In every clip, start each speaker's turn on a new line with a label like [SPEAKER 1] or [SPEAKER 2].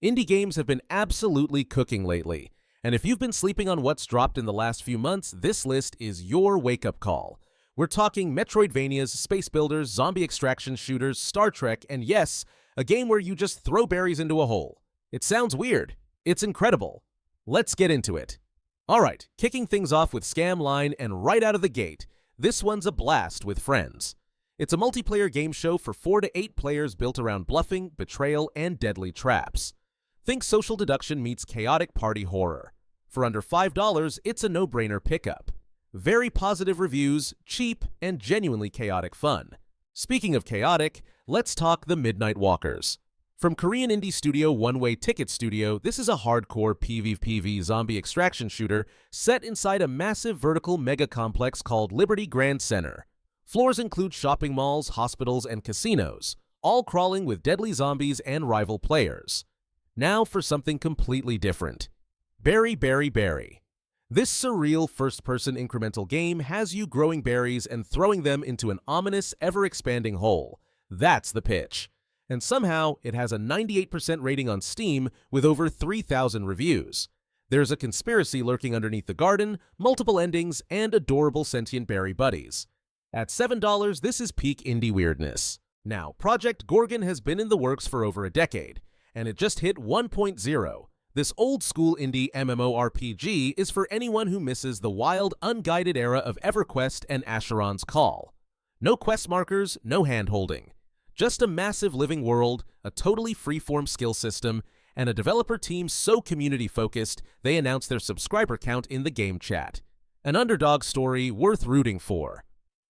[SPEAKER 1] Indie games have been absolutely cooking lately, and if you've been sleeping on what's dropped in the last few months, this list is your wake-up call. We're talking metroidvanias, space builders, zombie extraction shooters, Star Trek, and yes, a game where you just throw berries into a hole. It sounds weird. It's incredible. Let's get into it. Alright, kicking things off with Scam Line, and right out of the gate, this one's a blast with friends. It's a multiplayer game show for 4 to 8 players built around bluffing, betrayal, and deadly traps. Think social deduction meets chaotic party horror. For under $5, it's a no-brainer pickup. Very positive reviews, cheap, and genuinely chaotic fun. Speaking of chaotic, let's talk The Midnight Walkers. From Korean indie studio One Way Ticket Studio, this is a hardcore PvP zombie extraction shooter set inside a massive vertical mega complex called Liberty Grand Center. Floors include shopping malls, hospitals, and casinos, all crawling with deadly zombies and rival players. Now for something completely different. Berry, Berry, Berry. This surreal first-person incremental game has you growing berries and throwing them into an ominous, ever-expanding hole. That's the pitch. And somehow, it has a 98% rating on Steam with over 3,000 reviews. There's a conspiracy lurking underneath the garden, multiple endings, and adorable sentient berry buddies. At $7, this is peak indie weirdness. Now, Project Gorgon has been in the works for over a decade, and it just hit 1.0. This old-school indie MMORPG is for anyone who misses the wild, unguided era of EverQuest and Asheron's Call. No quest markers, no hand-holding. Just a massive living world, a totally freeform skill system, and a developer team so community-focused they announced their subscriber count in the game chat. An underdog story worth rooting for.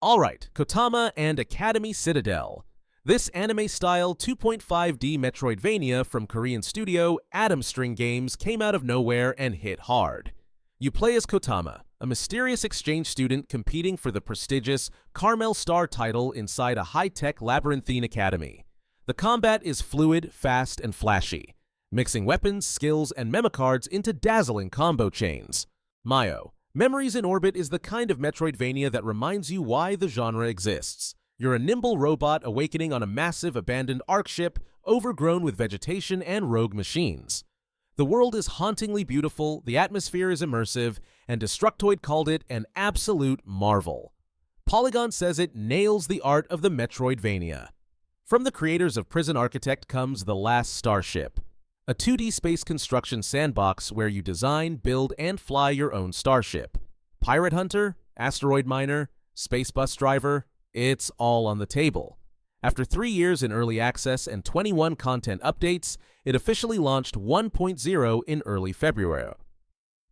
[SPEAKER 1] Alright, Kotama and Academy Citadel. This anime-style 2.5D Metroidvania from Korean studio Atom String Games came out of nowhere and hit hard. You play as Kotama, a mysterious exchange student competing for the prestigious Carmel Star title inside a high-tech labyrinthine academy. The combat is fluid, fast, and flashy, mixing weapons, skills, and memocards into dazzling combo chains. Mayo, Memories in Orbit is the kind of Metroidvania that reminds you why the genre exists. You're a nimble robot awakening on a massive abandoned Ark ship overgrown with vegetation and rogue machines. The world is hauntingly beautiful, the atmosphere is immersive, and Destructoid called it an absolute marvel. Polygon says it nails the art of the Metroidvania. From the creators of Prison Architect comes The Last Starship, a 2D space construction sandbox where you design, build, and fly your own starship. Pirate Hunter, Asteroid Miner, Space Bus Driver, it's all on the table. After 3 years in early access and 21 content updates, it officially launched 1.0 in early February.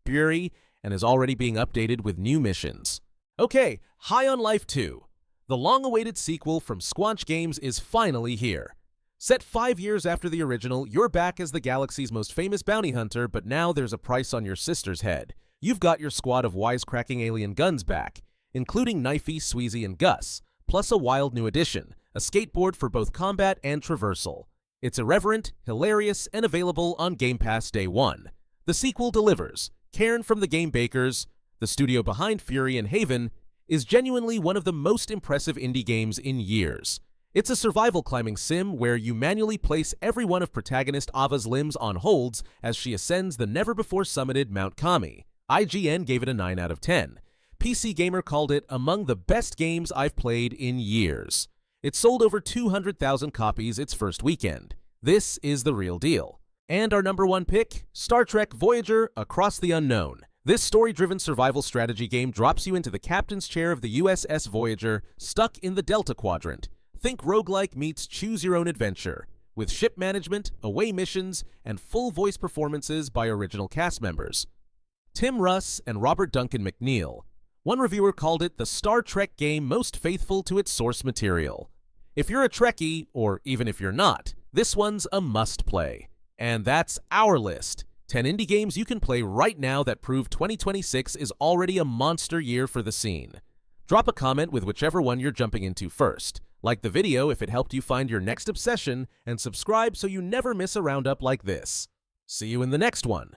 [SPEAKER 1] And is already being updated with new missions. Okay, High on Life 2. The long-awaited sequel from Squanch Games is finally here. Set 5 years after the original, you're back as the galaxy's most famous bounty hunter, but now there's a price on your sister's head. You've got your squad of wisecracking alien guns back, including Knifey, Sweezy, and Gus, plus a wild new addition, a skateboard for both combat and traversal. It's irreverent, hilarious, and available on Game Pass Day 1. The sequel delivers. Cairn from the Game Bakers, the studio behind Fury and Haven, is genuinely one of the most impressive indie games in years. It's a survival climbing sim where you manually place every one of protagonist Ava's limbs on holds as she ascends the never-before-summited Mount Kami. IGN gave it a 9 out of 10. PC Gamer called it among the best games I've played in years. It sold over 200,000 copies its first weekend. This is the real deal. And our number one pick, Star Trek Voyager Across the Unknown. This story-driven survival strategy game drops you into the captain's chair of the USS Voyager, stuck in the Delta Quadrant. Think roguelike meets choose-your-own-adventure, with ship management, away missions, and full voice performances by original cast members. Tim Russ and Robert Duncan McNeil. One reviewer called it the Star Trek game most faithful to its source material. If you're a Trekkie, or even if you're not, this one's a must-play. And that's our list. 10 indie games you can play right now that prove 2026 is already a monster year for the scene. Drop a comment with whichever one you're jumping into first. Like the video if it helped you find your next obsession, and subscribe so you never miss a roundup like this. See you in the next one.